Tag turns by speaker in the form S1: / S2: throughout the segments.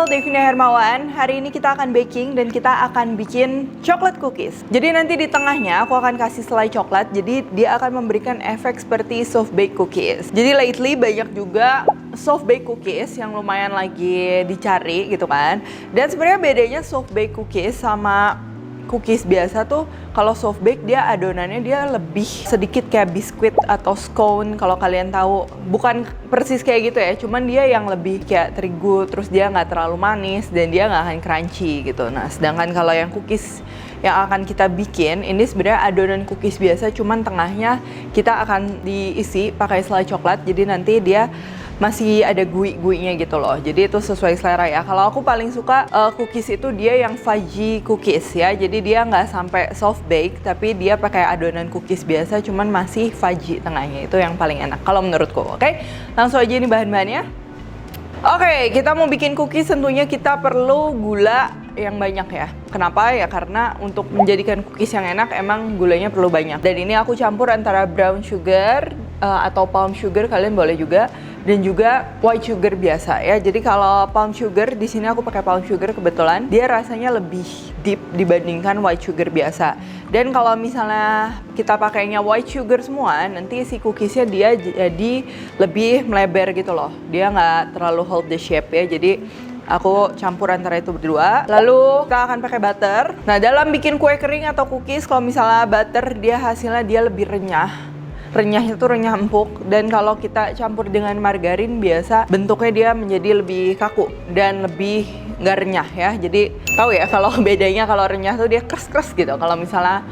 S1: channel Devina Hermawan. Hari ini kita akan baking dan kita akan bikin coklat cookies. Jadi nanti di tengahnya aku akan kasih selai coklat. Jadi dia akan memberikan efek seperti soft bake cookies. Jadi lately banyak juga soft bake cookies yang lumayan lagi dicari gitu kan. Dan sebenarnya bedanya soft bake cookies sama cookies biasa tuh, kalau soft bake dia adonannya dia lebih sedikit kayak biskuit atau scone kalau kalian tahu. Bukan persis kayak gitu ya, cuman dia yang lebih kayak terigu, terus dia nggak terlalu manis dan dia nggak akan crunchy gitu. Nah, sedangkan kalau yang cookies yang akan kita bikin ini sebenarnya adonan cookies biasa, cuman tengahnya kita akan diisi pakai selai coklat. Jadi nanti dia masih ada gui-guinya gitu loh. Jadi itu sesuai selera ya. Kalau aku paling suka cookies itu dia yang fudgy cookies ya. Jadi dia nggak sampai soft bake, tapi dia pakai adonan cookies biasa, cuman masih fudgy tengahnya. Itu yang paling enak kalau menurutku. Oke, langsung aja ini bahan-bahannya. Oke, kita mau bikin cookies tentunya kita perlu gula yang banyak ya. Kenapa? Ya karena untuk menjadikan cookies yang enak emang gulanya perlu banyak. Dan ini aku campur antara brown sugar atau palm sugar, kalian boleh juga, dan juga white sugar biasa ya. Jadi kalau palm sugar di sini aku pakai palm sugar kebetulan, dia rasanya lebih deep dibandingkan white sugar biasa. Dan kalau misalnya kita pakainya white sugar semua, nanti si cookiesnya dia jadi lebih melebar gitu loh. Dia nggak terlalu hold the shape ya. Jadi aku campur antara itu berdua. Lalu kita akan pakai butter. Nah, dalam bikin kue kering atau cookies, kalau misalnya butter dia hasilnya dia lebih renyah. Renyahnya tuh renyah empuk, dan kalau kita campur dengan margarin biasa bentuknya dia menjadi lebih kaku dan lebih nggak renyah ya. Jadi tahu ya kalau bedanya, kalau renyah tuh dia keras-keras gitu. Kalau misalnya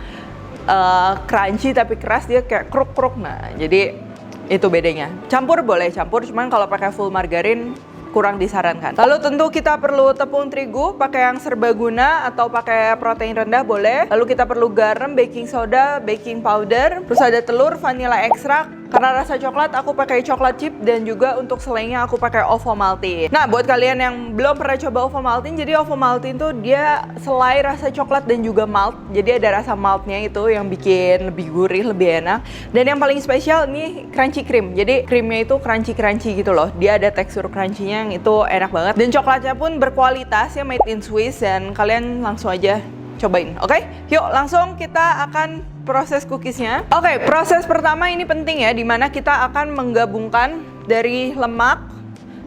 S1: crunchy tapi keras dia kayak kruk-kruk. Nah, jadi itu bedanya. Campur boleh campur, cuman kalau pakai full margarin kurang disarankan. Lalu tentu kita perlu tepung terigu, pakai yang serbaguna atau pakai protein rendah boleh. Lalu kita perlu garam, baking soda, baking powder, terus ada telur, vanilla ekstrak. Karena rasa coklat aku pakai coklat chip, dan juga untuk selainya aku pakai Ovomaltine. Nah, buat kalian yang belum pernah coba Ovomaltine, jadi Ovomaltine tuh dia selai rasa coklat dan juga malt. Jadi ada rasa maltnya itu yang bikin lebih gurih, lebih enak. Dan yang paling spesial ini crunchy cream. Jadi creamnya itu crunchy gitu loh. Dia ada tekstur crunchy-nya yang itu enak banget. Dan coklatnya pun berkualitas ya, made in Swiss, dan kalian langsung aja cobain. Oke, yuk langsung kita akan proses cookiesnya. Oke, proses pertama ini penting ya, dimana kita akan menggabungkan dari lemak,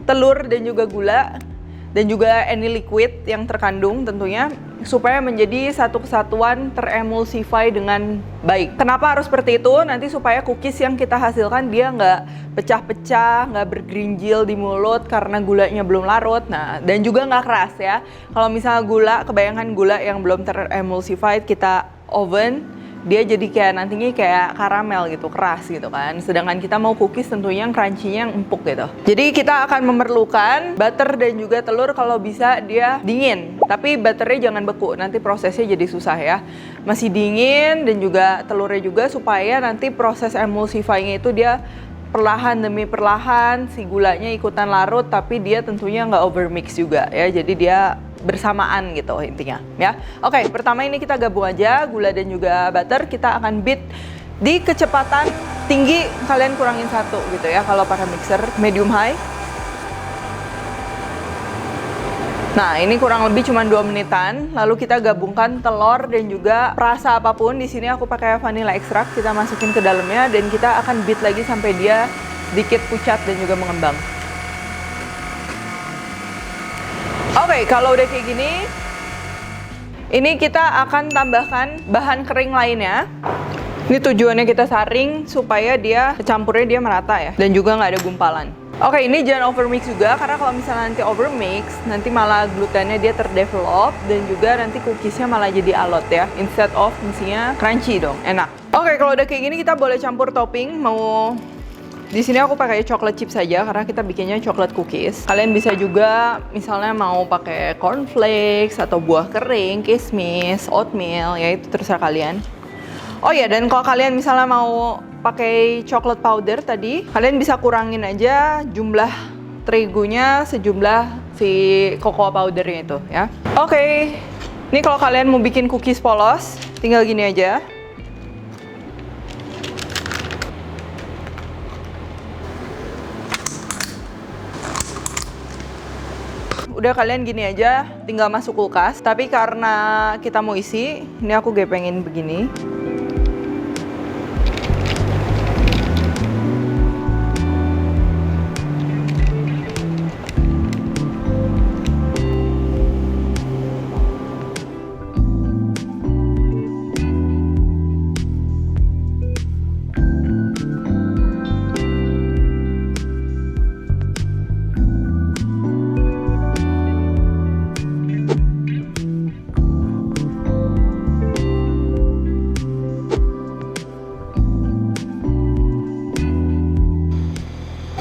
S1: telur, dan juga gula, dan juga any liquid yang terkandung tentunya, supaya menjadi satu kesatuan teremulsify dengan baik. Kenapa harus seperti itu? Nanti supaya cookies yang kita hasilkan dia nggak pecah-pecah, nggak bergerinjil di mulut karena gulanya belum larut. Nah, dan juga nggak keras ya. Kalau misalnya gula, kebayangkan gula yang belum teremulsified kita oven, dia jadi kayak nantinya kayak karamel gitu, keras gitu kan. Sedangkan kita mau cookies tentunya yang crunchy-nya yang empuk gitu. Jadi kita akan memerlukan butter dan juga telur, kalau bisa dia dingin. Tapi butternya jangan beku, nanti prosesnya jadi susah ya. Masih dingin, dan juga telurnya juga, supaya nanti proses emulsifying-nya itu dia perlahan demi perlahan si gulanya ikutan larut, tapi dia tentunya nggak overmix juga ya. Jadi dia bersamaan gitu intinya ya. Oke, pertama ini kita gabung aja gula dan juga butter. Kita akan beat di kecepatan tinggi, kalian kurangin 1 gitu ya kalau pakai mixer medium high. Nah, ini kurang lebih cuma 2 menitan. Lalu kita gabungkan telur dan juga rasa apapun. Di sini aku pakai vanilla ekstrak, kita masukin ke dalamnya, dan kita akan beat lagi sampai dia sedikit pucat dan juga mengembang. Oke, kalau udah kayak gini, ini kita akan tambahkan bahan kering lainnya. Ini tujuannya kita saring supaya dia campurnya dia merata ya, dan juga nggak ada gumpalan. Oke, ini jangan overmix juga, karena kalau misalnya nanti overmix, nanti malah glutennya dia terdevelop, dan juga nanti cookiesnya malah jadi alot ya, instead of mestinya crunchy dong, enak. Oke, kalau udah kayak gini kita boleh campur topping. Di sini aku pakai coklat chip saja karena kita bikinnya coklat cookies. Kalian bisa juga misalnya mau pakai cornflakes atau buah kering, kismis, oatmeal, ya itu terserah kalian. Oh ya, dan kalau kalian misalnya mau pakai coklat powder tadi, kalian bisa kurangin aja jumlah terigunya sejumlah si cocoa powdernya itu ya. Oke, ini kalau kalian mau bikin cookies polos, tinggal gini aja. udah kalian gini aja, tinggal masuk kulkas. Tapi karena kita mau isi, ini aku gepengin begini.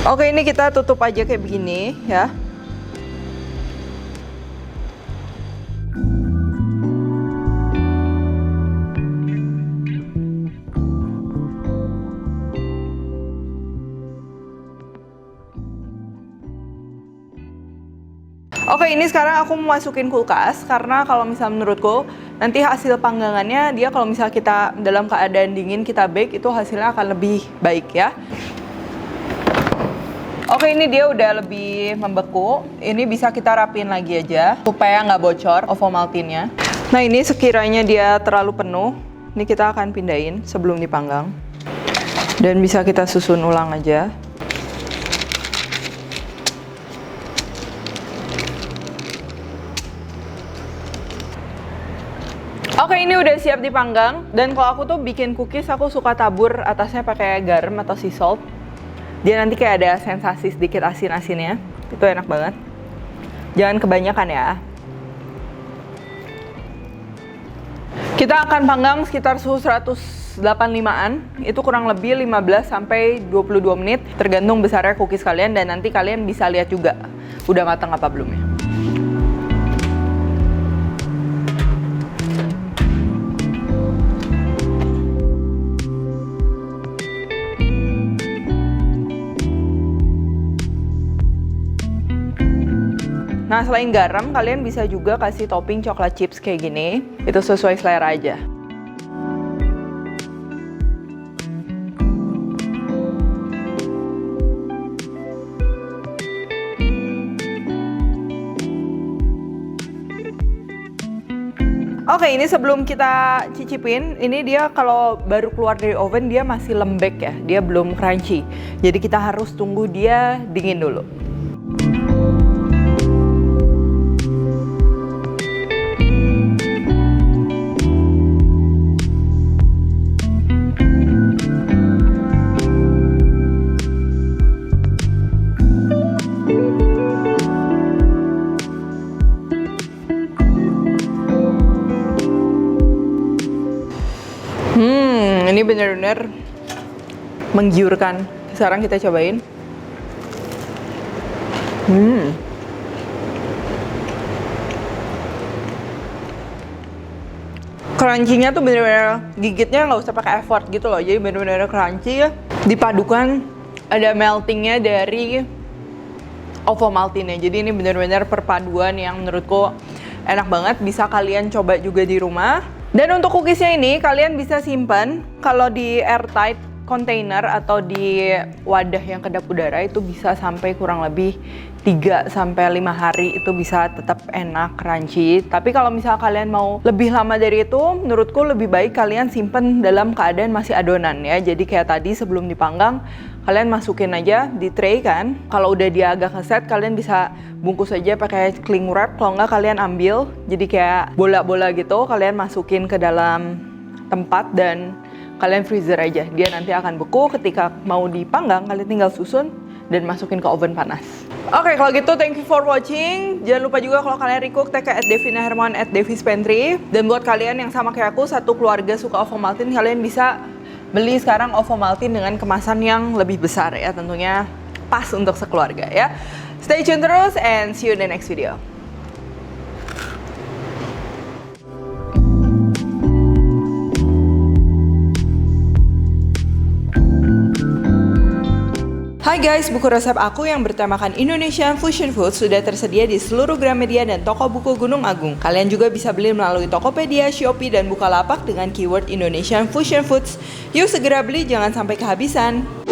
S1: Oke, ini kita tutup aja kayak begini ya. Oke, ini sekarang aku mau masukin kulkas karena kalau misalnya menurutku nanti hasil panggangannya dia kalau misalnya kita dalam keadaan dingin kita bake itu hasilnya akan lebih baik ya. Oke, ini dia udah lebih membeku. Ini bisa kita rapiin lagi aja supaya nggak bocor ovomaltinnya. Nah, ini sekiranya dia terlalu penuh, ini kita akan pindahin sebelum dipanggang. Dan bisa kita susun ulang aja. Oke, ini udah siap dipanggang. Dan kalau aku tuh bikin cookies, aku suka tabur atasnya pakai garam atau sea salt. Dia nanti kayak ada sensasi sedikit asin-asinnya. Itu enak banget. Jangan kebanyakan ya. Kita akan panggang sekitar suhu 185-an. Itu kurang lebih 15 sampai 22 menit. Tergantung besarnya cookies kalian. Dan nanti kalian bisa lihat juga udah matang apa belum ya. Nah, selain garam, kalian bisa juga kasih topping coklat chips kayak gini. Itu sesuai selera aja. Oke, ini sebelum kita cicipin, ini dia kalau baru keluar dari oven dia masih lembek ya, dia belum crunchy. Jadi kita harus tunggu dia dingin dulu. Ini benar-benar menggiurkan. Sekarang kita cobain. Crunchy-nya tuh benar-benar gigitnya nggak usah pakai effort gitu loh. Jadi benar-benar crunchy ya. Dipadukan ada meltingnya dari ovomaltinnya. Jadi ini benar-benar perpaduan yang menurutku enak banget. Bisa kalian coba juga di rumah. Dan untuk cookiesnya ini kalian bisa simpan kalau di airtight container atau di wadah yang kedap udara itu bisa sampai kurang lebih 3 sampai 5 hari itu bisa tetap enak, crunchy. Tapi kalau misal kalian mau lebih lama dari itu, menurutku lebih baik kalian simpen dalam keadaan masih adonan ya. Jadi kayak tadi sebelum dipanggang, kalian masukin aja di tray kan. Kalau udah dia agak keset, kalian bisa bungkus aja pakai cling wrap. Kalau nggak kalian ambil, jadi kayak bola-bola gitu, kalian masukin ke dalam tempat dan kalian freezer aja. Dia nanti akan beku. Ketika mau dipanggang, kalian tinggal susun dan masukin ke oven panas. Oke, kalau gitu thank you for watching. Jangan lupa juga kalau kalian recook, tag ke @devinaherman @devispantry. Dan buat kalian yang sama kayak aku, satu keluarga suka ovomaltin, kalian bisa beli sekarang ovomaltin dengan kemasan yang lebih besar ya. Tentunya pas untuk sekeluarga ya. Stay tune terus and see you in the next video. Hai guys, buku resep aku yang bertemakan Indonesian Fusion Food sudah tersedia di seluruh Gramedia dan toko buku Gunung Agung. Kalian juga bisa beli melalui Tokopedia, Shopee, dan Bukalapak dengan keyword Indonesian Fusion Foods. Yuk segera beli, jangan sampai kehabisan.